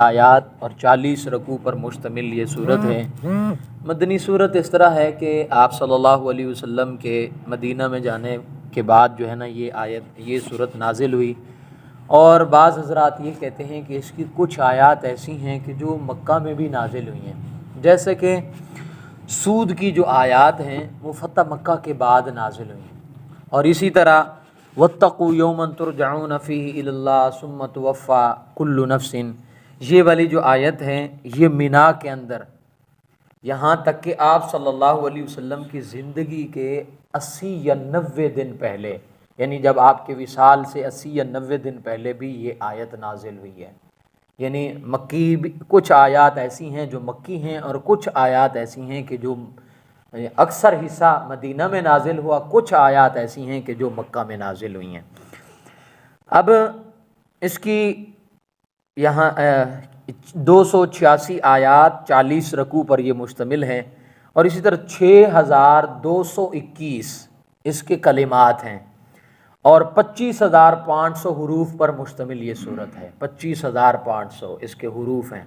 آیات اور 40 رکوع پر مشتمل یہ صورت ہے۔ مدنی صورت اس طرح ہے کہ آپ صلی اللہ علیہ وسلم کے مدینہ میں جانے کے بعد جو ہے نا یہ صورت نازل ہوئی، اور بعض حضرات یہ کہتے ہیں کہ اس کی کچھ آیات ایسی ہیں کہ جو مکہ میں بھی نازل ہوئی ہیں، جیسے کہ سود کی جو آیات ہیں وہ فتح مکہ کے بعد نازل ہوئی ہیں، اور اسی طرح واتقوا یوما ترجعون فیہ الی اللہ ثم توفی کل نفس، یہ والی جو آیت ہے یہ مینا کے اندر، یہاں تک کہ آپ صلی اللہ علیہ وسلم کی زندگی کے 80 یا 90 دن پہلے، یعنی جب آپ کے وصال سے 80 یا 90 دن پہلے بھی یہ آیت نازل ہوئی ہے۔ یعنی مکی بھی کچھ آیات ایسی ہیں جو مکی ہیں، اور کچھ آیات ایسی ہیں کہ جو اکثر حصہ مدینہ میں نازل ہوا، کچھ آیات ایسی ہیں کہ جو مکہ میں نازل ہوئی ہیں۔ اب اس کی یہاں 286 آیات 40 رکوع پر یہ مشتمل ہے، اور اسی طرح 6221 اس کے کلمات ہیں، اور 25,500 حروف پر مشتمل یہ صورت ہے۔ 25,500 اس کے حروف ہیں۔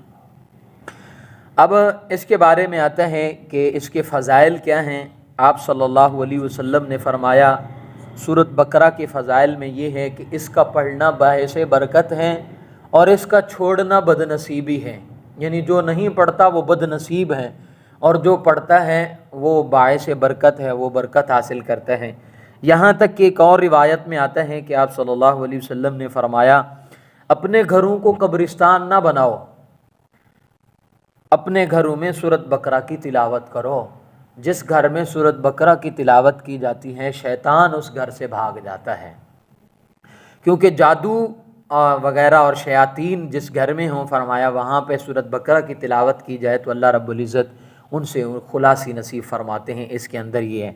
اب اس کے بارے میں آتا ہے کہ اس کے فضائل کیا ہیں۔ آپ صلی اللہ علیہ وسلم نے فرمایا سورۃ بقرہ کے فضائل میں یہ ہے کہ اس کا پڑھنا باعث برکت ہے، اور اس کا چھوڑنا بد نصیبی ہے، یعنی جو نہیں پڑھتا وہ بد نصیب ہے، اور جو پڑھتا ہے وہ باعث برکت ہے، وہ برکت حاصل کرتا ہے۔ یہاں تک کہ ایک اور روایت میں آتا ہے کہ آپ صلی اللہ علیہ وسلم نے فرمایا اپنے گھروں کو قبرستان نہ بناؤ، اپنے گھروں میں سورۃ بقرہ کی تلاوت کرو۔ جس گھر میں سورۃ بقرہ کی تلاوت کی جاتی ہے شیطان اس گھر سے بھاگ جاتا ہے، کیونکہ جادو وغیرہ اور شیاطین جس گھر میں ہوں، فرمایا وہاں پہ سورۃ بقرہ کی تلاوت کی جائے تو اللہ رب العزت ان سے خلاصی نصیب فرماتے ہیں۔ اس کے اندر یہ ہے۔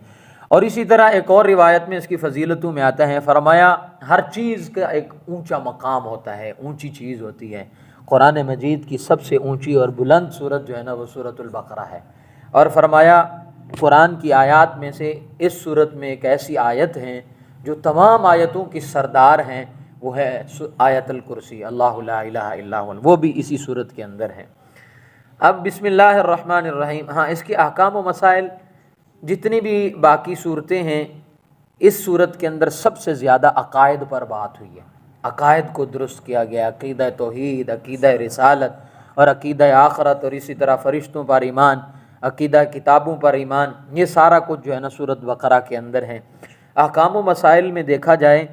اور اسی طرح ایک اور روایت میں اس کی فضیلتوں میں آتا ہے، فرمایا ہر چیز کا ایک اونچا مقام ہوتا ہے، اونچی چیز ہوتی ہے۔ قرآن مجید کی سب سے اونچی اور بلند صورت جو ہے نا وہ سورۃ البقرہ ہے، اور فرمایا قرآن کی آیات میں سے اس صورت میں ایک ایسی آیت ہے جو تمام آیتوں کی سردار ہیں، وہ ہے آیت الکرسی، اللہ لا الہ الا ہو، وہ بھی اسی صورت کے اندر ہے۔ اب بسم اللہ الرحمن الرحیم، ہاں اس کے احکام و مسائل جتنی بھی باقی صورتیں ہیں، اس صورت کے اندر سب سے زیادہ عقائد پر بات ہوئی ہے، عقائد کو درست کیا گیا، عقیدہ توحید، عقیدہ رسالت اور عقیدہ آخرت، اور اسی طرح فرشتوں پر ایمان، عقیدہ کتابوں پر ایمان، یہ سارا کچھ جو ہے نا سورۃ بقرہ کے اندر ہے۔ احکام و مسائل میں دیکھا جائے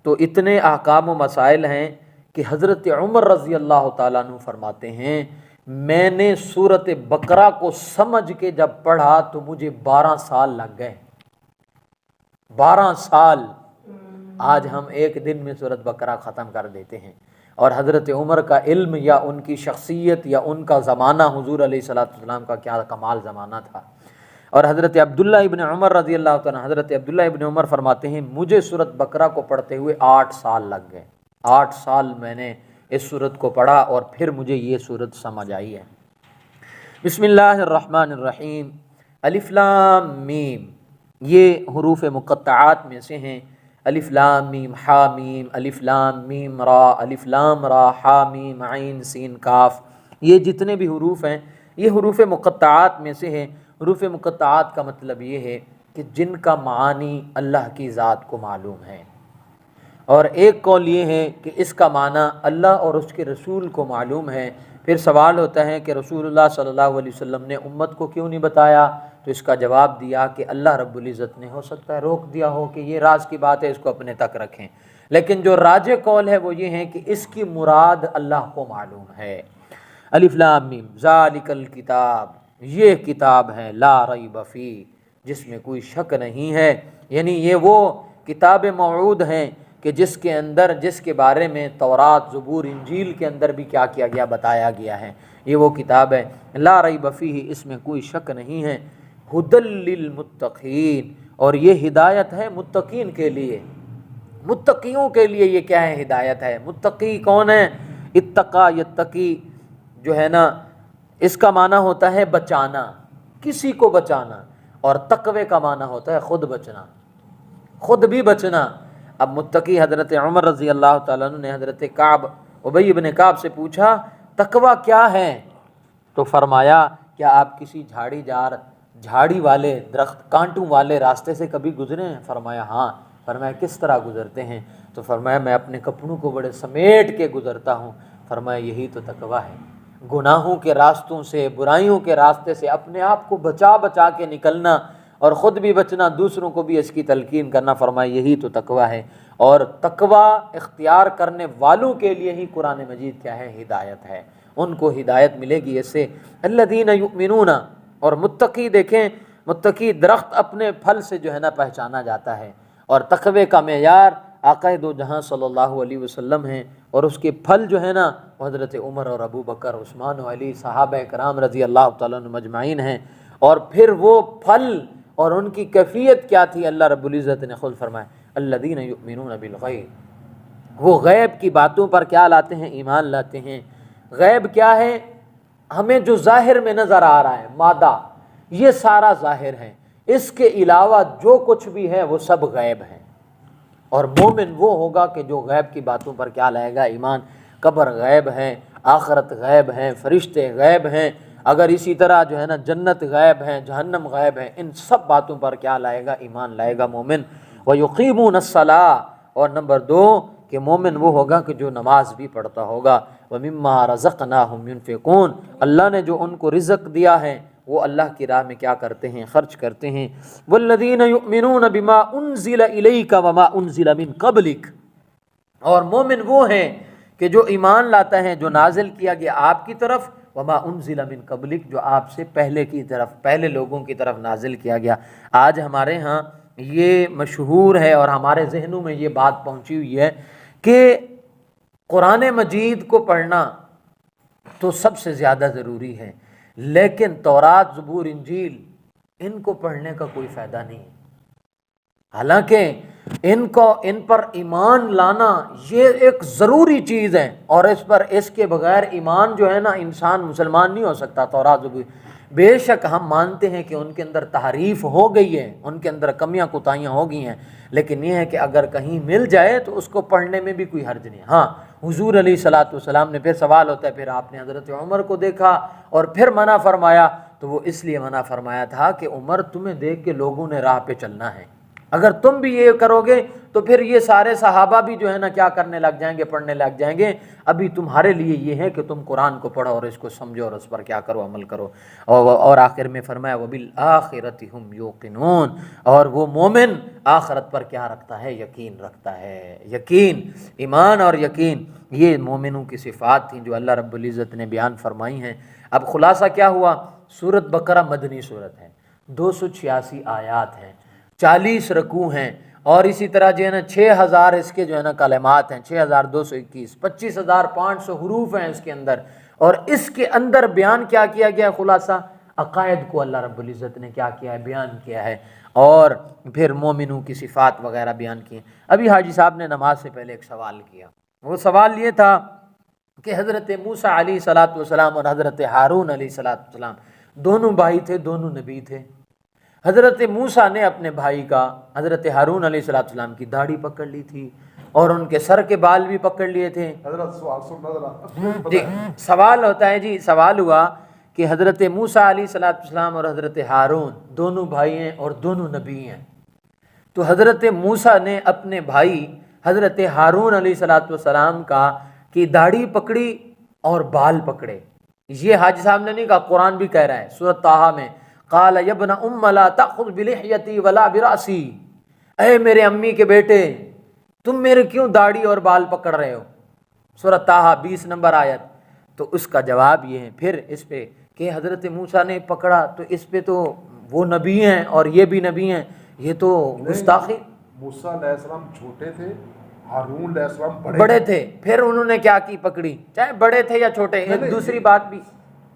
تو اتنے احکام و مسائل ہیں کہ حضرت عمر رضی اللہ تعالیٰ عنہ فرماتے ہیں میں نے سورۃ بقرہ کو سمجھ کے جب پڑھا تو مجھے 12 سال لگ گئے۔ 12 سال، آج ہم ایک دن میں سورۃ بقرہ ختم کر دیتے ہیں، اور حضرت عمر کا علم یا ان کی شخصیت یا ان کا زمانہ، حضور علیہ الصلوۃ والسلام کا کیا کمال زمانہ تھا۔ اور حضرت عبداللہ ابن عمر رضی اللہ تعالیٰ، حضرت عبداللہ ابن عمر فرماتے ہیں مجھے سورۃ بقرہ کو پڑھتے ہوئے 8 سال لگ گئے۔ 8 سال میں نے اس سورت کو پڑھا اور پھر مجھے یہ سورت سمجھ آئی ہے۔ بسم اللہ الرحمن الرحیم، الف لام میم، یہ حروف مقطعات میں سے ہیں۔ الف لام میم ہا میم، الف لام میم را، الف لام را ہا میم عین سین کاف، یہ جتنے بھی حروف ہیں یہ حروف مقطعات میں سے ہیں۔ حروف مقطعات کا مطلب یہ ہے کہ جن کا معانی اللہ کی ذات کو معلوم ہے، اور ایک قول یہ ہے کہ اس کا معنی اللہ اور اس کے رسول کو معلوم ہے۔ پھر سوال ہوتا ہے کہ رسول اللہ صلی اللہ علیہ وسلم نے امت کو کیوں نہیں بتایا؟ تو اس کا جواب دیا کہ اللہ رب العزت نے ہو سکتا ہے روک دیا ہو کہ یہ راز کی بات ہے، اس کو اپنے تک رکھیں، لیکن جو راجح قول ہے وہ یہ ہے کہ اس کی مراد اللہ کو معلوم ہے۔ الف لام میم ذالک الکتاب، یہ کتاب ہے، لا ریب فیہ، جس میں کوئی شک نہیں ہے، یعنی یہ وہ کتاب موعود ہیں کہ جس کے اندر، جس کے بارے میں تورات، زبور، انجیل کے اندر بھی کیا کیا گیا، بتایا گیا ہے، یہ وہ کتاب ہے، لا ریب فیہ، اس میں کوئی شک نہیں ہے، ھدی للمتقین، اور یہ ہدایت ہے متقین کے لیے۔ متقیوں کے لیے یہ کیا ہے؟ ہدایت ہے۔ متقی کون ہے؟ اتقا یتقی جو ہے نا، اس کا معنی ہوتا ہے بچانا، کسی کو بچانا، اور تقوی کا معنی ہوتا ہے خود بچنا، خود بھی بچنا۔ اب متقی حضرت عمر رضی اللہ تعالیٰ عنہ نے حضرت ابی بن کعب سے پوچھا تقوی کیا ہے؟ تو فرمایا کیا آپ کسی جھاڑی والے درخت کانٹوں والے راستے سے کبھی گزرے ہیں؟ فرمایا ہاں۔ فرمایا کس طرح گزرتے ہیں؟ تو فرمایا میں اپنے کپڑوں کو بڑے سمیٹ کے گزرتا ہوں۔ فرمایا یہی تو تقوی ہے، گناہوں کے راستوں سے، برائیوں کے راستے سے اپنے آپ کو بچا بچا کے نکلنا اور خود بھی بچنا، دوسروں کو بھی اس کی تلقین کرنا۔ فرمایا یہی تو تقوی ہے، اور تقوی اختیار کرنے والوں کے لیے ہی قرآن مجید کیا ہے؟ ہدایت ہے، ان کو ہدایت ملے گی اس سے۔ الذین یؤمنون، اور متقی دیکھیں، متقی درخت اپنے پھل سے جو ہے نا پہچانا جاتا ہے، اور تقوی کا معیار آقا دو جہاں صلی اللہ علیہ وسلم ہیں، اور اس کے پھل جو ہے نا حضرت عمر اور ابو بکر، عثمان و علی، صحابہ کرام رضی اللہ تعالیٰ عنہم اجمعین ہیں۔ اور پھر وہ پھل اور ان کی کیفیت کیا تھی؟ اللہ رب العزت نے خود فرمایا الذین یؤمنون بالغیب، وہ غیب کی باتوں پر کیا لاتے ہیں؟ ایمان لاتے ہیں۔ غیب کیا ہے؟ ہمیں جو ظاہر میں نظر آ رہا ہے، مادہ، یہ سارا ظاہر ہے، اس کے علاوہ جو کچھ بھی ہے وہ سب غیب ہے۔ اور مومن وہ ہوگا کہ جو غیب کی باتوں پر کیا لائے گا؟ ایمان۔ قبر غیب ہے، آخرت غیب ہے، فرشتے غیب ہیں، اگر اسی طرح جو ہے نا جنت غیب ہے، جہنم غیب ہے، ان سب باتوں پر کیا لائے گا؟ ایمان لائے گا مومن۔ وَيُقِيمُونَ الصَّلَاةَ، اور نمبر 2 کہ مومن وہ ہوگا کہ جو نماز بھی پڑھتا ہوگا۔ وَمِمَّا رَزَقْنَاهُمْ يُنْفِقُونَ، اللہ نے جو ان کو رزق دیا ہے وہ اللہ کی راہ میں کیا کرتے ہیں؟ خرچ کرتے ہیں۔ وَالَّذِينَ يُؤْمِنُونَ بِمَا أُنزِلَ إِلَيْكَ وَمَا أُنزِلَ مِن قَبْلِكَ، اور مومن وہ ہیں کہ جو ایمان لاتا ہے جو نازل کیا گیا آپ کی طرف، وما انزل من قبلک، جو آپ سے پہلے کی طرف، پہلے لوگوں کی طرف نازل کیا گیا۔ آج ہمارے ہاں یہ مشہور ہے اور ہمارے ذہنوں میں یہ بات پہنچی ہوئی ہے کہ قرآن مجید کو پڑھنا تو سب سے زیادہ ضروری ہے، لیکن تورات، زبور، انجیل ان کو پڑھنے کا کوئی فائدہ نہیں، حالانکہ ان پر ایمان لانا یہ ایک ضروری چیز ہے، اور اس کے بغیر ایمان جو ہے نا انسان مسلمان نہیں ہو سکتا۔ تورات، زبور، بے شک ہم مانتے ہیں کہ ان کے اندر تحریف ہو گئی ہے، ان کے اندر کمیاں کوتاہیاں ہو گئی ہیں، لیکن یہ ہے کہ اگر کہیں مل جائے تو اس کو پڑھنے میں بھی کوئی حرج نہیں۔ ہاں، حضور علیہ الصلاۃ والسلام نے، پھر سوال ہوتا ہے، پھر آپ نے حضرت عمر کو دیکھا اور پھر منع فرمایا، تو وہ اس لیے منع فرمایا تھا کہ عمر تمہیں دیکھ کے لوگوں نے راہ پہ چلنا ہے، اگر تم بھی یہ کرو گے تو پھر یہ سارے صحابہ بھی جو ہے نا کیا کرنے لگ جائیں گے؟ پڑھنے لگ جائیں گے۔ ابھی تمہارے لیے یہ ہے کہ تم قرآن کو پڑھو اور اس کو سمجھو اور اس پر کیا کرو؟ عمل کرو۔ اور آخر میں فرمایا وَبِالْآخِرَةِ هُمْ يُوقِنُونَ، اور وہ مومن آخرت پر کیا رکھتا ہے؟ یقین رکھتا ہے۔ یقین، ایمان اور یقین، یہ مومنوں کی صفات تھیں جو اللہ رب العزت نے بیان فرمائی ہیں۔ اب خلاصہ کیا ہوا؟ سورۃ بقرہ مدنی سورت ہے، 286 آیات ہیں، 40 رکوع ہیں، اور اسی طرح جو ہے نا 6000 اس کے جو ہے نا کلمات ہیں، 6221، 25500 حروف ہیں اس کے اندر، اور اس کے اندر بیان کیا کیا گیا؟ خلاصہ عقائد کو اللہ رب العزت نے کیا کیا ہے؟ بیان کیا ہے، اور پھر مومنوں کی صفات وغیرہ بیان کی ہیں۔ ابھی حاجی صاحب نے نماز سے پہلے ایک سوال کیا، وہ سوال یہ تھا کہ حضرت موسیٰ علیہ الصلاۃ والسلام اور حضرت ہارون علیہ الصلاۃ والسلام دونوں بھائی تھے، دونوں نبی تھے۔ حضرت موسیٰ نے اپنے بھائی کا، حضرت ہارون علیہ الصلوۃ والسلام کی داڑھی پکڑ لی تھی اور ان کے سر کے بال بھی پکڑ لیے تھے۔ جی سوال ہوتا ہے، جی سوال ہوا کہ حضرت موسیٰ علیہ الصلوۃ والسلام اور حضرت ہارون دونوں بھائی ہیں اور دونوں نبی ہیں، تو حضرت موسیٰ نے اپنے بھائی حضرت ہارون علیہ الصلوۃ والسلام کی داڑھی پکڑی اور بال پکڑے۔ یہ حاجی صاحب نے نہیں کہا، قرآن بھی کہہ رہا ہے سورۃ طٰہٰ میں، قال یا ابن ام لا تأخذ بلحیتی ولا برأسی، اے میرے امی کے بیٹے تم میرے کیوں داڑھی اور بال پکڑ رہے ہو؟ سورۃ طٰہٰ 20 نمبر آیت۔ تو اس کا جواب یہ ہے پھر اس پہ کہ حضرت موسیٰ نے پکڑا تو اس پہ تو وہ نبی ہیں اور یہ بھی نبی ہیں، یہ تو گستاخی۔ موسیٰ علیہ السلام چھوٹے تھے، ہارون علیہ السلام بڑے تھے، پھر انہوں نے کیا کی؟ پکڑی، چاہے بڑے تھے یا چھوٹے۔ ایک دوسری بات بھی،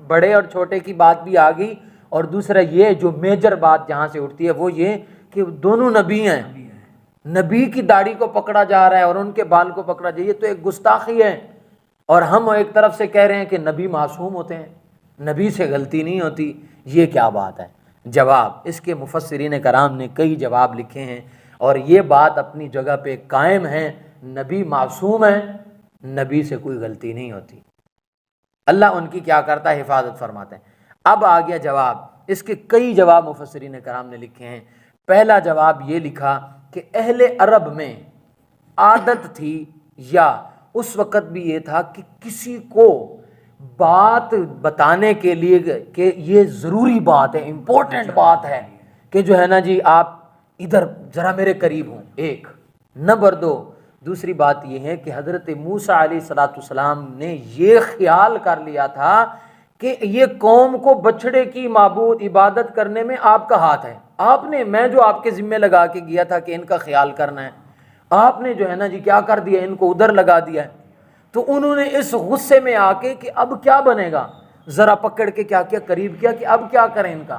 بڑے اور چھوٹے کی بات بھی آ گئی، اور دوسرا یہ جو میجر بات جہاں سے اٹھتی ہے وہ یہ کہ دونوں نبی ہیں، نبی کی داڑھی کو پکڑا جا رہا ہے اور ان کے بال کو پکڑا جائے، یہ تو ایک گستاخی ہے۔ اور ہم ایک طرف سے کہہ رہے ہیں کہ نبی معصوم ہوتے ہیں، نبی سے غلطی نہیں ہوتی، یہ کیا بات ہے؟ جواب، اس کے مفسرین کرام نے کئی جواب لکھے ہیں اور یہ بات اپنی جگہ پہ قائم ہے، نبی معصوم ہے، نبی سے کوئی غلطی نہیں ہوتی۔ اللہ ان کی کیا کرتا ہے؟ حفاظت فرماتے ہیں۔ اب آ گیا جواب، اس کے کئی جواب مفسرین کرام نے لکھے ہیں۔ پہلا جواب یہ لکھا کہ اہل عرب میں عادت تھی، یا اس وقت بھی یہ تھا کہ کسی کو بات بتانے کے لیے کہ یہ ضروری بات ہے، امپورٹنٹ بات ہے، کہ جو ہے نا جی آپ ادھر ذرا میرے قریب ہوں، ایک نمبر دو، دوسری بات یہ ہے کہ حضرت موسیٰ علیہ السلام نے یہ خیال کر لیا تھا کہ یہ قوم کو بچھڑے کی معبود عبادت کرنے میں آپ کا ہاتھ ہے، آپ نے، میں جو آپ کے ذمہ لگا کے گیا تھا کہ ان کا خیال کرنا ہے، آپ نے جو ہے نا جی کیا کر دیا، ان کو ادھر لگا دیا ہے۔ تو انہوں نے اس غصے میں آ کے کہ اب کیا بنے گا، ذرا پکڑ کے کیا کیا قریب کیا کہ اب کیا کریں ان کا،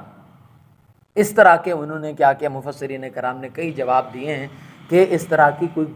اس طرح کے انہوں نے کیا کیا، مفسرین کرام نے کئی جواب دیے ہیں کہ اس طرح کی کوئی